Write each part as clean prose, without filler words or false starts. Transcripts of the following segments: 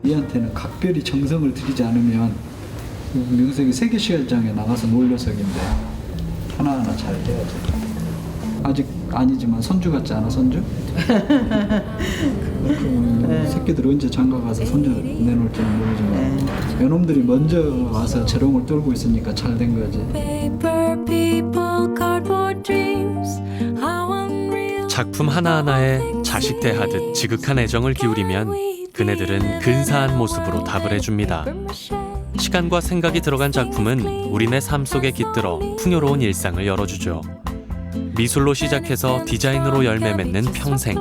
이한테는 각별히 정성을 들이지 않으면 명색이 세계시장에 나가서 놀 녀석인데 하나하나 잘 해야지. 아직 아니지만 손주 같지 않아, 손주? 그 새끼들 언제 장가가서 손주 내놓을지는 모르지만 요놈들이 먼저 와서 재롱을 떨고 있으니까 잘 된 거지. 작품 하나하나에 자식 대하듯 지극한 애정을 기울이면 그네들은 근사한 모습으로 답을 해줍니다. 시간과 생각이 들어간 작품은 우리네 삶 속에 깃들어 풍요로운 일상을 열어주죠. 미술로 시작해서 디자인으로 열매 맺는 평생.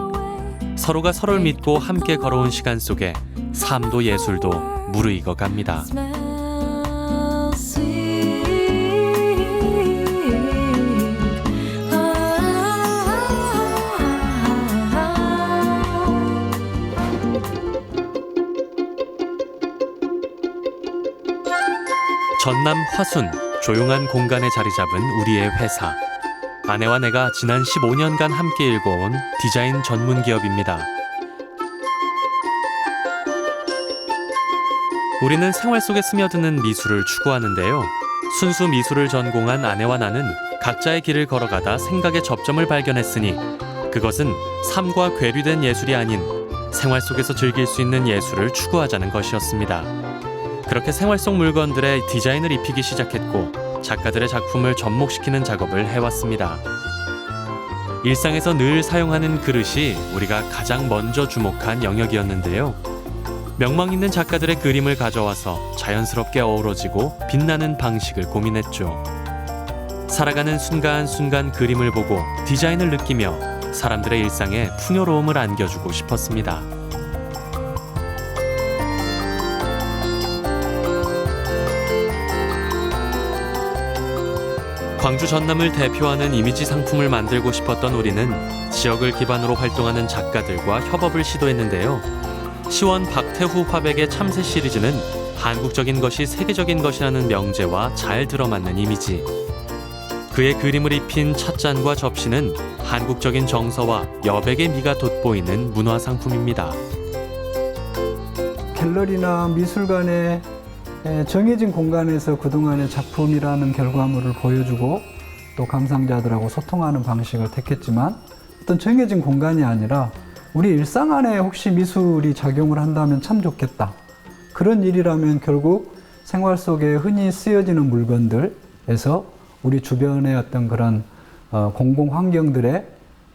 서로가 서로를 믿고 함께 걸어온 시간 속에 삶도 예술도 무르익어 갑니다. 전남 화순, 조용한 공간에 자리 잡은 우리의 회사. 아내와 내가 지난 15년간 함께 일궈온 디자인 전문 기업입니다. 우리는 생활 속에 스며드는 미술을 추구하는데요. 순수 미술을 전공한 아내와 나는 각자의 길을 걸어가다 생각의 접점을 발견했으니 그것은 삶과 괴리된 예술이 아닌 생활 속에서 즐길 수 있는 예술을 추구하자는 것이었습니다. 그렇게 생활 속 물건들의 디자인을 입히기 시작했고 작가들의 작품을 접목시키는 작업을 해왔습니다. 일상에서 늘 사용하는 그릇이 우리가 가장 먼저 주목한 영역이었는데요. 명망 있는 작가들의 그림을 가져와서 자연스럽게 어우러지고 빛나는 방식을 고민했죠. 살아가는 순간순간 그림을 보고 디자인을 느끼며 사람들의 일상에 풍요로움을 안겨주고 싶었습니다. 광주 전남을 대표하는 이미지 상품을 만들고 싶었던 우리는 지역을 기반으로 활동하는 작가들과 협업을 시도했는데요. 시원 박태후 화백의 참새 시리즈는 한국적인 것이 세계적인 것이라는 명제와 잘 들어맞는 이미지. 그의 그림을 입힌 찻잔과 접시는 한국적인 정서와 여백의 미가 돋보이는 문화상품입니다. 갤러리나 미술관에 정해진 공간에서 그동안의 작품이라는 결과물을 보여주고 또 감상자들하고 소통하는 방식을 택했지만 어떤 정해진 공간이 아니라 우리 일상 안에 혹시 미술이 작용을 한다면 참 좋겠다. 그런 일이라면 결국 생활 속에 흔히 쓰여지는 물건들에서 우리 주변의 어떤 그런 공공 환경들에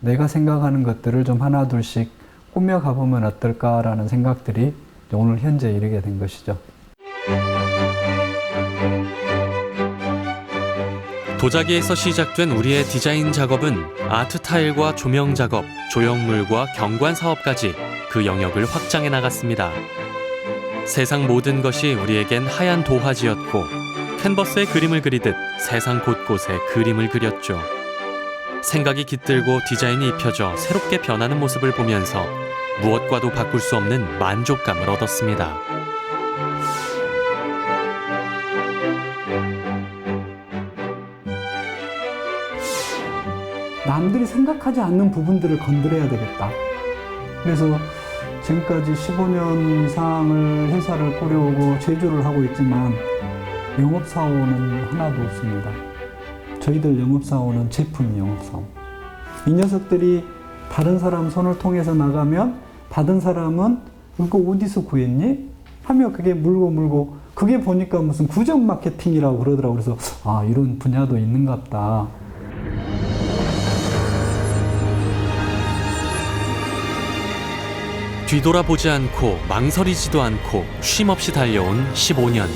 내가 생각하는 것들을 좀 하나 둘씩 꾸며가 보면 어떨까라는 생각들이 오늘 현재 이르게 된 것이죠. 도자기에서 시작된 우리의 디자인 작업은 아트 타일과 조명 작업, 조형물과 경관 사업까지 그 영역을 확장해 나갔습니다. 세상 모든 것이 우리에겐 하얀 도화지였고 캔버스에 그림을 그리듯 세상 곳곳에 그림을 그렸죠. 생각이 깃들고 디자인이 입혀져 새롭게 변하는 모습을 보면서 무엇과도 바꿀 수 없는 만족감을 얻었습니다. 남들이 생각하지 않는 부분들을 건드려야 되겠다. 그래서 지금까지 15년 이상을 회사를 꾸려오고 제조를 하고 있지만 영업사원은 하나도 없습니다. 저희들 영업사원은 제품 영업사원. 이 녀석들이 다른 사람 손을 통해서 나가면 받은 사람은 이거 어디서 구했니? 하며 그게 물고 그게 보니까 무슨 구전 마케팅이라고 그러더라고요. 그래서 아, 이런 분야도 있는갑다. 뒤돌아보지 않고 망설이지도 않고 쉼없이 달려온 15년.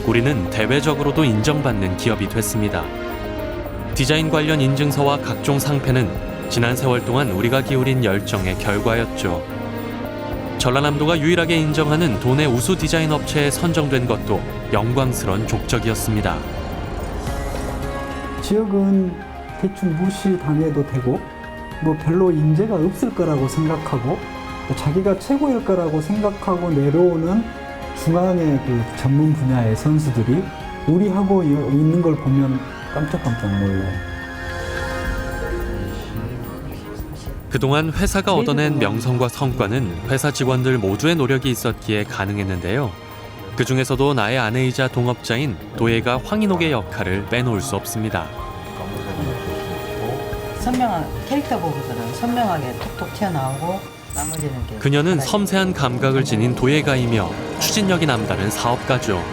우리는 대외적으로도 인정받는 기업이 됐습니다. 디자인 관련 인증서와 각종 상패는 지난 세월 동안 우리가 기울인 열정의 결과였죠. 전라남도가 유일하게 인정하는 도내 우수 디자인 업체에 선정된 것도 영광스러운 족적이었습니다. 지역은 대충 무시당해도 되고 뭐 별로 인재가 없을 거라고 생각하고 자기가 최고일 거라고 생각하고 내려오는 중앙의 그 전문 분야의 선수들이 우리 하고 있는 걸 보면 깜짝깜짝 놀라요. 그동안 회사가 얻어낸 명성과 성과는 회사 직원들 모두의 노력이 있었기에 가능했는데요. 그 중에서도 나의 아내이자 동업자인 도예가 황인옥의 역할을 빼놓을 수 없습니다. 선명한 캐릭터 보고서는 선명하게 톡톡 튀어나오고 나머지는 이렇게 그녀는 섬세한 감각을 지닌 도예가이며 추진력이 남다른 사업가죠.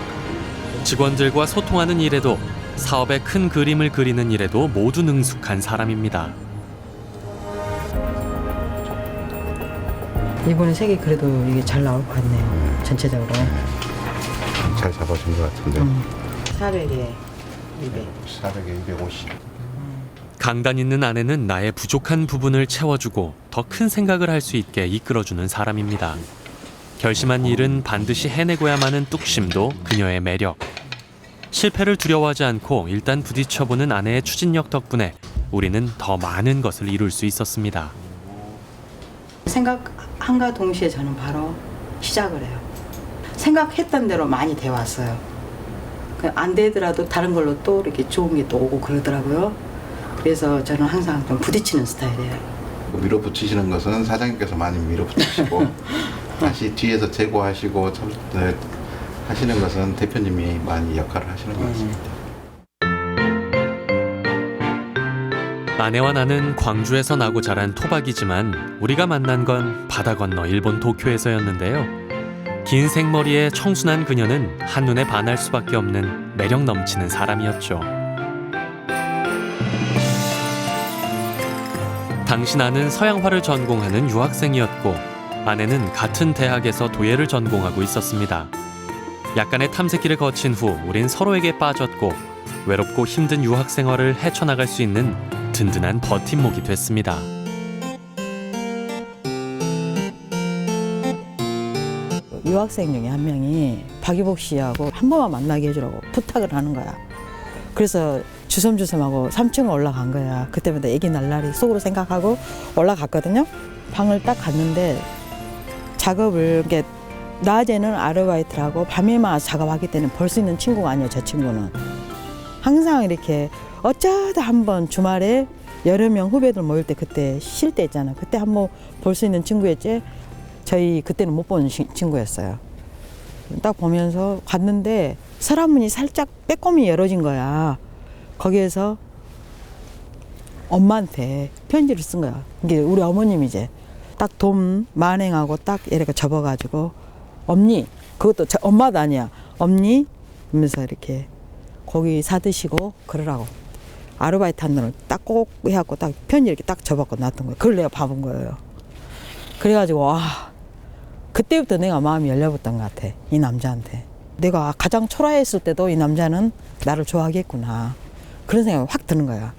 직원들과 소통하는 일에도 사업의 큰 그림을 그리는 일에도 모두 능숙한 사람입니다. 이번에 색이 그래도 이게 잘 나올 것 같네요. 전체적으로. 잘 잡아준 것 같은데. 400에 200. 400에 250. 강단 있는 아내는 나의 부족한 부분을 채워주고 더 큰 생각을 할 수 있게 이끌어주는 사람입니다. 결심한 일은 반드시 해내고야만 하는 뚝심도 그녀의 매력. 실패를 두려워하지 않고 일단 부딪혀보는 아내의 추진력 덕분에 우리는 더 많은 것을 이룰 수 있었습니다. 생각한과 동시에 저는 바로 시작을 해요. 생각했던 대로 많이 돼 왔어요. 안 되더라도 다른 걸로 또 이렇게 좋은 게 또 오고 그러더라고요. 그래서 저는 항상 좀 부딪히는 스타일이에요. 밀어붙이시는 것은 사장님께서 많이 밀어붙이시고 다시 뒤에서 제고하시고 하시는 것은 대표님이 많이 역할을 하시는 것 같습니다. 아내와 나는 광주에서 나고 자란 토박이지만 우리가 만난 건 바다 건너 일본 도쿄에서였는데요. 긴 생머리에 청순한 그녀는 한눈에 반할 수밖에 없는 매력 넘치는 사람이었죠. 당시 나는 서양화를 전공하는 유학생이었고 아내는 같은 대학에서 도예를 전공하고 있었습니다. 약간의 탐색기를 거친 후 우린 서로에게 빠졌고 외롭고 힘든 유학 생활을 헤쳐나갈 수 있는 든든한 버팀목이 됐습니다. 유학생 중에 한 명이 박유복 씨하고 한 번만 만나게 해주라고 부탁을 하는 거야. 그래서 주섬주섬하고 3층 올라간 거야. 그때마다 애기 날 날이 속으로 생각하고 올라갔거든요. 방을 딱 갔는데 작업을 이렇게 낮에는 아르바이트라고 밤에만 작업하기 때문에 볼 수 있는 친구가 아니에요. 저 친구는 항상 이렇게 어쩌다 한번 주말에 여러 명 후배들 모일 때 그때 쉴 때 있잖아. 그때 한번 볼 수 있는 친구였지. 저희 그때는 못 본 친구였어요. 딱 보면서 갔는데 서랍문이 살짝 빼꼼히 열어진 거야. 거기에서 엄마한테 편지를 쓴 거야. 이게 우리 어머님이제. 딱 돈 만행하고 딱 이렇게 접어가지고 엄니, 그것도 엄마도 아니야. 엄니 하면서 이렇게 고기 사드시고 그러라고. 아르바이트 한 돈을 딱 꼭 해갖고 딱 편지 이렇게 딱 접었고 놨던 거예요. 그걸 내가 봐본 거예요. 그래가지고 와, 그때부터 내가 마음이 열려붙던 것 같아. 이 남자한테. 내가 가장 초라했을 때도 이 남자는 나를 좋아하겠구나. 그런 생각이 확 드는 거야.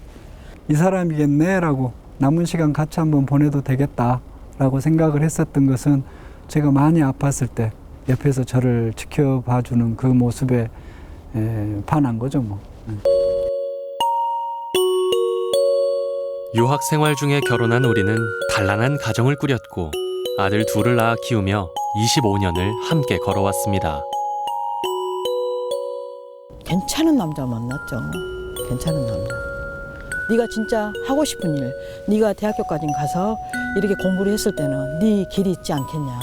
이 사람이겠네라고 남은 시간 같이 한번 보내도 되겠다라고 생각을 했었던 것은 제가 많이 아팠을 때 옆에서 저를 지켜봐주는 그 모습에 반한 거죠 뭐. 유학 생활 중에 결혼한 우리는 단란한 가정을 꾸렸고 아들 둘을 낳아 키우며 25년을 함께 걸어왔습니다. 괜찮은 남자 만났죠. 괜찮은 남자. 네가 진짜 하고 싶은 일, 네가 대학교까지 가서 이렇게 공부를 했을 때는 네 길이 있지 않겠냐.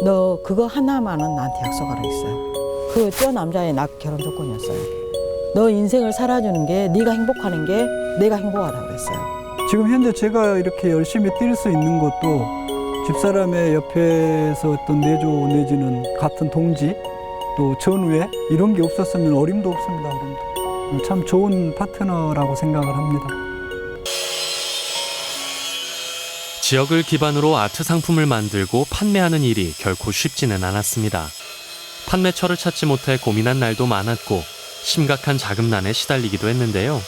너 그거 하나만은 나한테 약속하라 했어요. 저 남자의 나 결혼 조건이었어요. 너 인생을 살아주는 게, 네가 행복하는 게 내가 행복하다고 그랬어요. 지금 현재 제가 이렇게 열심히 뛸 수 있는 것도 집사람의 옆에서 어떤 내조 내지는 같은 동지 또 전우회 이런 게 없었으면 어림도 없습니다. 어림도. 참 좋은 파트너라고 생각을 합니다. 지역을 기반으로 아트 상품을 만들고 판매하는 일이 결코 쉽지는 않았습니다. 판매처를 찾지 못해 고민한 날도 많았고 심각한 자금난에 시달리기도 했는데요.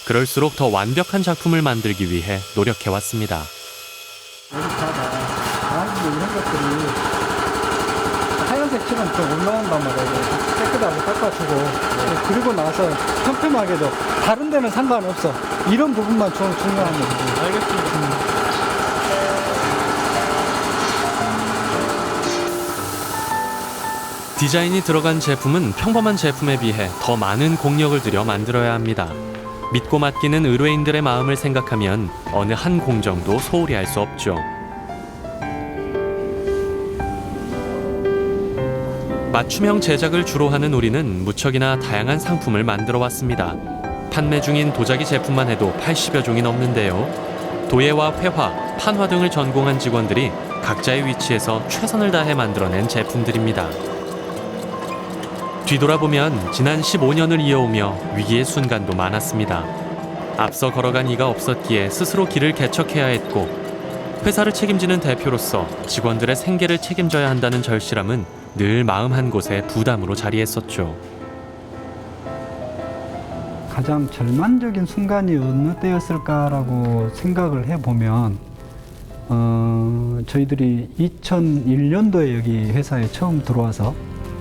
그럴수록 더 완벽한 작품을 만들기 위해 노력해왔습니다. 여기 봐봐. 이런 것들이 하얀색 칠은 좀 올라온단 말이에요. 깨끗하게 닦아주고 그리고 나서 평평하게도 다른 데는 상관없어. 이런 부분만 좀 중요한 거지. 알겠습니다. 디자인이 들어간 제품은 평범한 제품에 비해 더 많은 공력을 들여 만들어야 합니다. 믿고 맡기는 의뢰인들의 마음을 생각하면 어느 한 공정도 소홀히 할 수 없죠. 맞춤형 제작을 주로 하는 우리는 무척이나 다양한 상품을 만들어 왔습니다. 판매 중인 도자기 제품만 해도 80여 종이 넘는데요. 도예와 회화, 판화 등을 전공한 직원들이 각자의 위치에서 최선을 다해 만들어낸 제품들입니다. 뒤돌아보면 지난 15년을 이어오며 위기의 순간도 많았습니다. 앞서 걸어간 이가 없었기에 스스로 길을 개척해야 했고, 회사를 책임지는 대표로서 직원들의 생계를 책임져야 한다는 절실함은 늘 마음 한 곳에 부담으로 자리했었죠. 가장 절망적인 순간이 어느 때였을까라고 생각을 해보면 저희들이 2001년도에 여기 회사에 처음 들어와서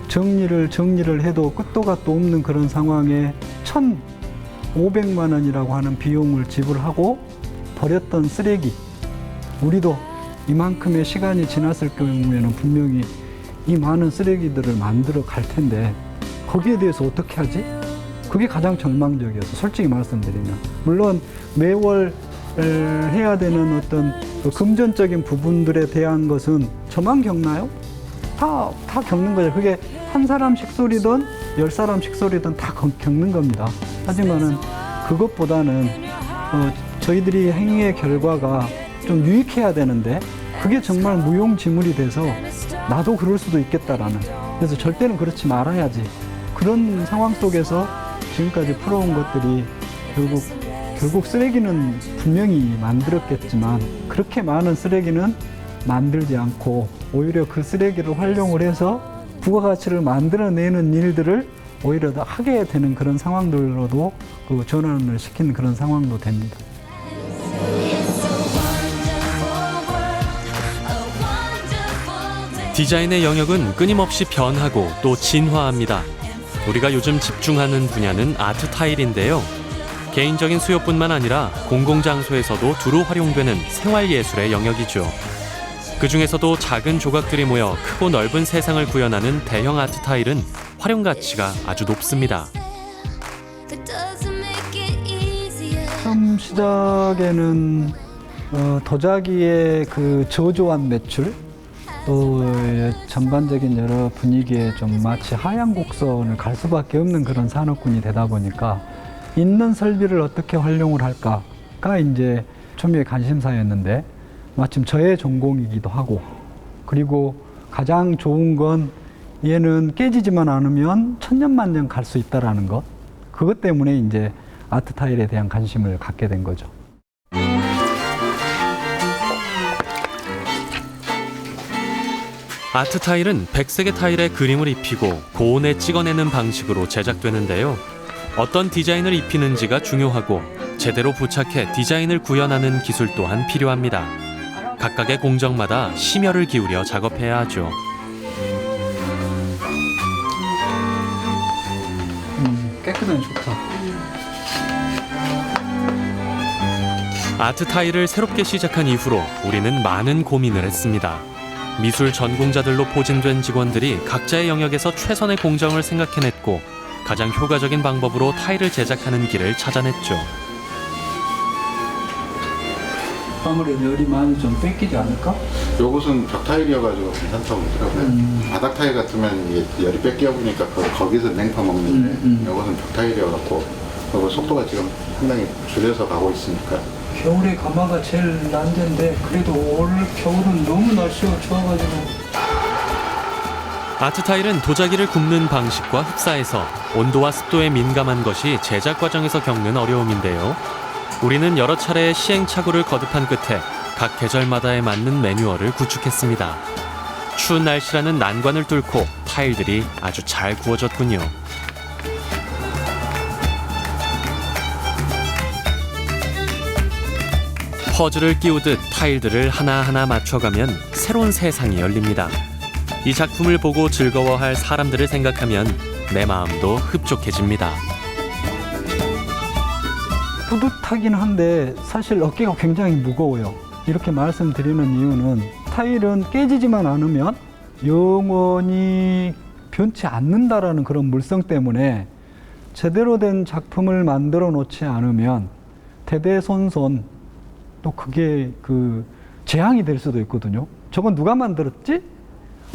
정리를 해도 끝도 gat도 없는 그런 상황에 1,500만 원이라고 하는 비용을 지불하고 버렸던 쓰레기, 우리도 이만큼의 시간이 지났을 경우에는 분명히 이 많은 쓰레기들을 만들어 갈 텐데 거기에 대해서 어떻게 하지? 그게 가장 절망적이어서 솔직히 말씀드리면, 물론 매월 해야 되는 어떤 그 금전적인 부분들에 대한 것은 저만 겪나요? 다 겪는 거죠. 그게 한 사람씩 소리든 10사람씩 소리든 다 겪는 겁니다. 하지만은 그것보다는 저희들이 행위의 결과가 좀 유익해야 되는데 그게 정말 무용지물이 돼서 나도 그럴 수도 있겠다라는, 그래서 절대는 그렇지 말아야지, 그런 상황 속에서 지금까지 풀어온 것들이 결국 쓰레기는 분명히 만들었겠지만 그렇게 많은 쓰레기는 만들지 않고 오히려 그 쓰레기를 활용을 해서 부가가치를 만들어내는 일들을 오히려 더 하게 되는 그런 상황들로도 그 전환을 시키는 그런 상황도 됩니다. 디자인의 영역은 끊임없이 변하고 또 진화합니다. 우리가 요즘 집중하는 분야는 아트 타일인데요. 개인적인 수요뿐만 아니라 공공장소에서도 두루 활용되는 생활예술의 영역이죠. 그 중에서도 작은 조각들이 모여 크고 넓은 세상을 구현하는 대형 아트 타일은 활용 가치가 아주 높습니다. 처음 시작에는 도자기의 그 저조한 매출, 또 전반적인 여러 분위기에 좀 마치 하향 곡선을 갈 수밖에 없는 그런 산업군이 되다 보니까 있는 설비를 어떻게 활용을 할까가 이제 초미의 관심사였는데, 마침 저의 전공이기도 하고, 그리고 가장 좋은 건 얘는 깨지지만 않으면 천년만년 갈 수 있다라는 것, 그것 때문에 이제 아트 타일에 대한 관심을 갖게 된 거죠. 아트 타일은 백색의 타일에 그림을 입히고 고온에 찍어내는 방식으로 제작되는데요. 어떤 디자인을 입히는지가 중요하고 제대로 부착해 디자인을 구현하는 기술 또한 필요합니다. 각각의 공정마다 심혈을 기울여 작업해야 하죠. 깨끗하니 좋다. 아트 타일을 새롭게 시작한 이후로 우리는 많은 고민을 했습니다. 미술 전공자들로 포진된 직원들이 각자의 영역에서 최선의 공정을 생각해냈고 가장 효과적인 방법으로 타일을 제작하는 길을 찾아냈죠. 아무래도 열이 많이 좀 뺏기지 않을까? 요것은 벽 타일이어가지고 괜찮다고 그러더라고요. 바닥 타일 같으면 이게 열이 뺏겨 보니까 거기서 냉파 먹는데 요것은 벽 타일이어갖고 그리고 속도가 지금 상당히 줄여서 가고 있으니까. 겨울에 가마가 제일 난제인데 그래도 올 겨울은 너무 날씨가 좋아가지고. 아트 타일은 도자기를 굽는 방식과 흡사해서 온도와 습도에 민감한 것이 제작 과정에서 겪는 어려움인데요. 우리는 여러 차례의 시행착오를 거듭한 끝에 각 계절마다에 맞는 매뉴얼을 구축했습니다. 추운 날씨라는 난관을 뚫고 타일들이 아주 잘 구워졌군요. 퍼즐을 끼우듯 타일들을 하나하나 맞춰가면 새로운 세상이 열립니다. 이 작품을 보고 즐거워할 사람들을 생각하면 내 마음도 흡족해집니다. 뿌듯하긴 한데 사실 어깨가 굉장히 무거워요. 이렇게 말씀드리는 이유는 타일은 깨지지만 않으면 영원히 변치 않는다라는 그런 물성 때문에 제대로 된 작품을 만들어 놓지 않으면 대대손손 또 그게 그 재앙이 될 수도 있거든요. 저건 누가 만들었지?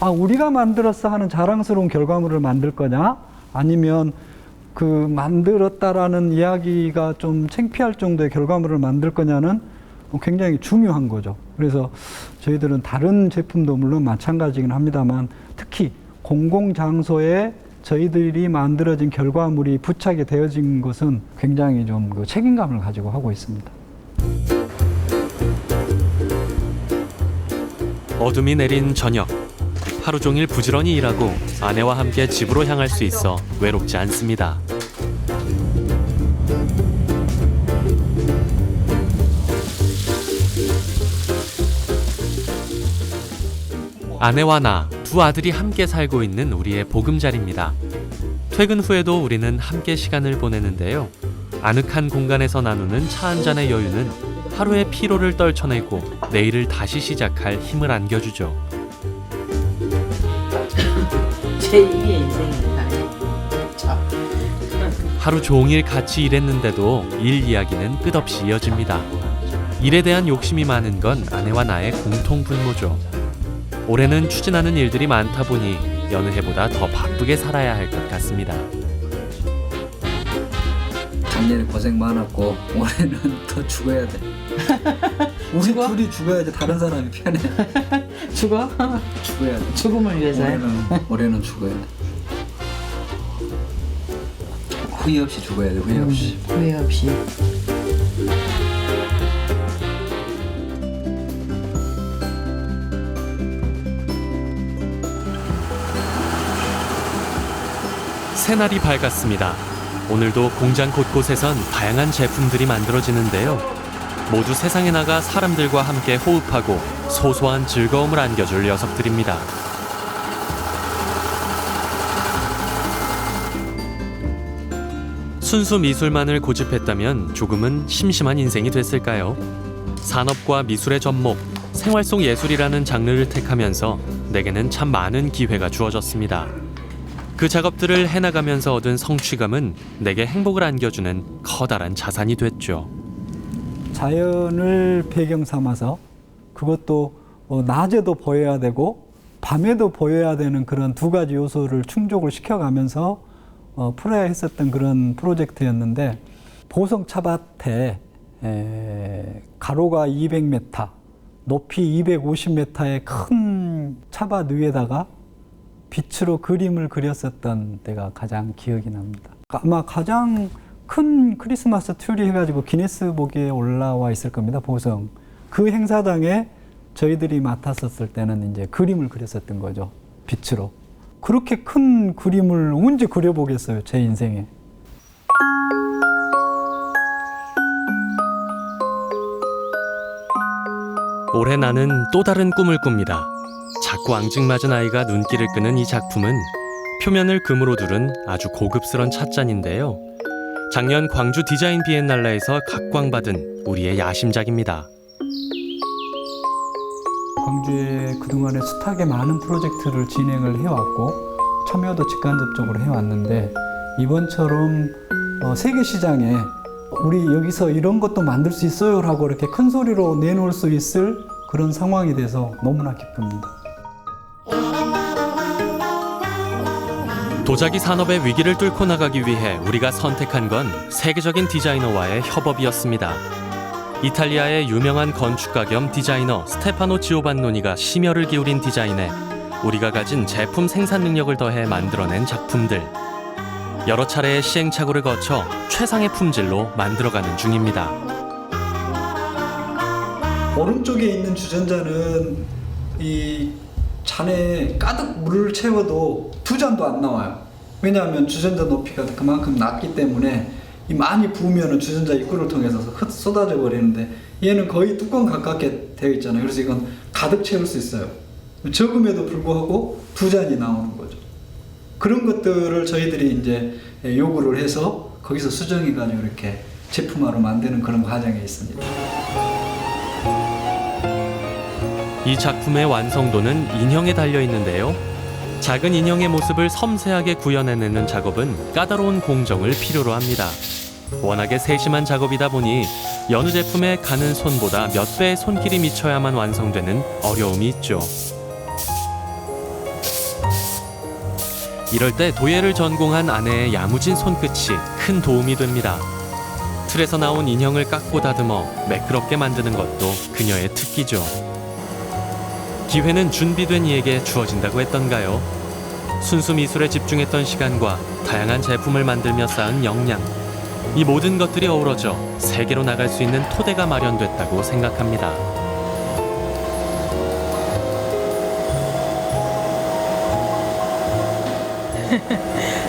아, 우리가 만들었어 하는 자랑스러운 결과물을 만들 거냐? 아니면 그 만들었다라는 이야기가 좀 창피할 정도의 결과물을 만들 거냐는 굉장히 중요한 거죠. 그래서 저희들은 다른 제품도 물론 마찬가지긴 합니다만 특히 공공장소에 저희들이 만들어진 결과물이 부착이 되어진 것은 굉장히 좀 그 책임감을 가지고 하고 있습니다. 어둠이 내린 저녁. 하루 종일 부지런히 일하고 아내와 함께 집으로 향할 수 있어 외롭지 않습니다. 아내와 나, 두 아들이 함께 살고 있는 우리의 보금자리입니다. 퇴근 후에도 우리는 함께 시간을 보내는데요. 아늑한 공간에서 나누는 차 한 잔의 여유는 하루의 피로를 떨쳐내고 내일을 다시 시작할 힘을 안겨주죠. 제2의 인생입니다. 하루 종일 같이 일했는데도 일 이야기는 끝없이 이어집니다. 일에 대한 욕심이 많은 건 아내와 나의 공통 분모죠. 올해는 추진하는 일들이 많다 보니 여느 해보다 더 바쁘게 살아야 할 것 같습니다. 작년에 고생 많았고 올해는 더 죽어야 돼. 우리 죽어? 둘이 죽어야지 다른 사람이 편해. 죽어? 죽어야 돼. 죽음을 위해서요? 올해는 죽어야 돼. 후회 없이 죽어야 돼. 후회 없이. 후회 없이. 새날이 밝았습니다. 오늘도 공장 곳곳에선 다양한 제품들이 만들어지는데요. 모두 세상에 나가 사람들과 함께 호흡하고 소소한 즐거움을 안겨줄 녀석들입니다. 순수 미술만을 고집했다면 조금은 심심한 인생이 됐을까요? 산업과 미술의 접목, 생활 속 예술이라는 장르를 택하면서 내게는 참 많은 기회가 주어졌습니다. 그 작업들을 해나가면서 얻은 성취감은 내게 행복을 안겨주는 커다란 자산이 됐죠. 자연을 배경 삼아서 그것도 낮에도 보여야 되고 밤에도 보여야 되는 그런 두 가지 요소를 충족을 시켜가면서 풀어야 했었던 그런 프로젝트였는데 보성 차밭에 가로가 200m, 높이 250m의 큰 차밭 위에다가 빛으로 그림을 그렸었던 때가 가장 기억이 납니다. 아마 가장 큰 크리스마스 트리 해가지고 기네스북에 올라와 있을 겁니다. 보성. 그 행사장에 저희들이 맡았었을 때는 이제 그림을 그렸었던 거죠. 빛으로. 그렇게 큰 그림을 언제 그려보겠어요, 제 인생에. 올해 나는 또 다른 꿈을 꿉니다. 자꾸 앙증맞은 아이가 눈길을 끄는 이 작품은 표면을 금으로 두른 아주 고급스런 찻잔인데요. 작년 광주 디자인 비엔날레에서 각광받은 우리의 야심작입니다. 광주에 그동안에 숱하게 많은 프로젝트를 진행을 해왔고 참여도 직간접적으로 해왔는데 이번처럼 세계 시장에 우리 여기서 이런 것도 만들 수 있어요 라고 이렇게 큰 소리로 내놓을 수 있을 그런 상황이 돼서 너무나 기쁩니다. 도자기 산업의 위기를 뚫고 나가기 위해 우리가 선택한 건 세계적인 디자이너와의 협업이었습니다. 이탈리아의 유명한 건축가 겸 디자이너 스테파노 지오반노니가 심혈을 기울인 디자인에 우리가 가진 제품 생산 능력을 더해 만들어낸 작품들. 여러 차례의 시행착오를 거쳐 최상의 품질로 만들어가는 중입니다. 오른쪽에 있는 주전자는 이 잔에 가득 물을 채워도 두 잔도 안 나와요. 왜냐하면 주전자 높이가 그만큼 낮기 때문에 이 많이 부으면 주전자 입구를 통해서 쏟아져 버리는데 얘는 거의 뚜껑 가깝게 되어 있잖아요. 그래서 이건 가득 채울 수 있어요. 적음에도 불구하고 두 잔이 나오는 거죠. 그런 것들을 저희들이 이제 요구를 해서 거기서 수정해가지고 이렇게 제품화로 만드는 그런 과정에 있습니다. 이 작품의 완성도는 인형에 달려 있는데요. 작은 인형의 모습을 섬세하게 구현해내는 작업은 까다로운 공정을 필요로 합니다. 워낙에 세심한 작업이다 보니 여느 제품에 가는 손보다 몇 배의 손길이 미쳐야만 완성되는 어려움이 있죠. 이럴 때 도예를 전공한 아내의 야무진 손끝이 큰 도움이 됩니다. 틀에서 나온 인형을 깎고 다듬어 매끄럽게 만드는 것도 그녀의 특기죠. 기회는 준비된 이에게 주어진다고 했던가요? 순수 미술에 집중했던 시간과 다양한 제품을 만들며 쌓은 역량, 이 모든 것들이 어우러져 세계로 나갈 수 있는 토대가 마련됐다고 생각합니다.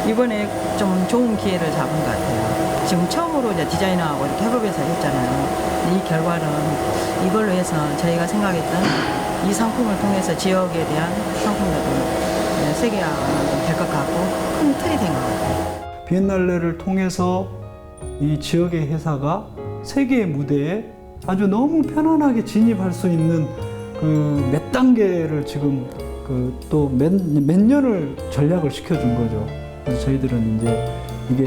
이번에 좀 좋은 기회를 잡은 것 같아요. 지금 처음으로 이제 디자이너하고 이렇게 협업해서 했잖아요. 이 결과는 이걸로 해서 저희가 생각했던 이 상품을 통해서 지역에 대한 상품들도 세계화가 될 것 같고 큰 틀이 된 것 같아요. 비엔날레를 통해서 이 지역의 회사가 세계의 무대에 아주 너무 편안하게 진입할 수 있는 그 몇 단계를 지금 그 또 몇 년을 전략을 시켜준 거죠. 그래서 저희들은 이제 이게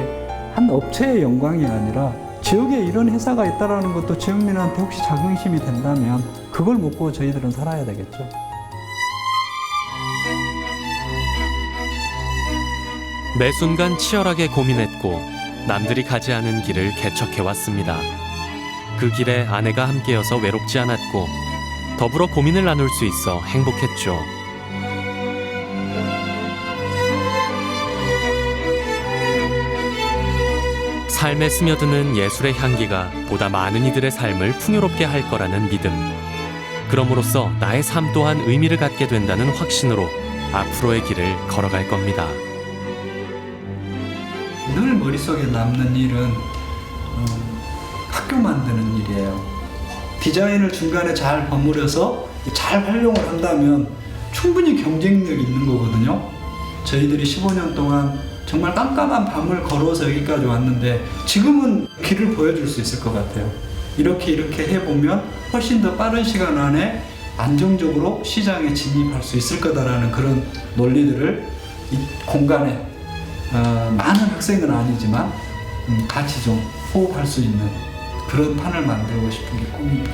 한 업체의 영광이 아니라 지역에 이런 회사가 있다라는 것도 지역민한테 혹시 자긍심이 된다면 그걸 먹고 저희들은 살아야 되겠죠. 매 순간 치열하게 고민했고 남들이 가지 않은 길을 개척해왔습니다. 그 길에 아내가 함께여서 외롭지 않았고 더불어 고민을 나눌 수 있어 행복했죠. 삶에 스며드는 예술의 향기가 보다 많은 이들의 삶을 풍요롭게 할 거라는 믿음. 그럼으로써 나의 삶 또한 의미를 갖게 된다는 확신으로 앞으로의 길을 걸어갈 겁니다. 늘 머릿속에 남는 일은 학교 만드는 일이에요. 디자인을 중간에 잘 버무려서 잘 활용을 한다면 충분히 경쟁력이 있는 거거든요. 저희들이 15년 동안 정말 깜깜한 밤을 걸어서 여기까지 왔는데 지금은 길을 보여줄 수 있을 것 같아요. 이렇게 해보면 훨씬 더 빠른 시간 안에 안정적으로 시장에 진입할 수 있을 거다라는 그런 논리들을 이 공간에 많은 학생은 아니지만 같이 좀 호흡할 수 있는 그런 판을 만들고 싶은 게 꿈입니다.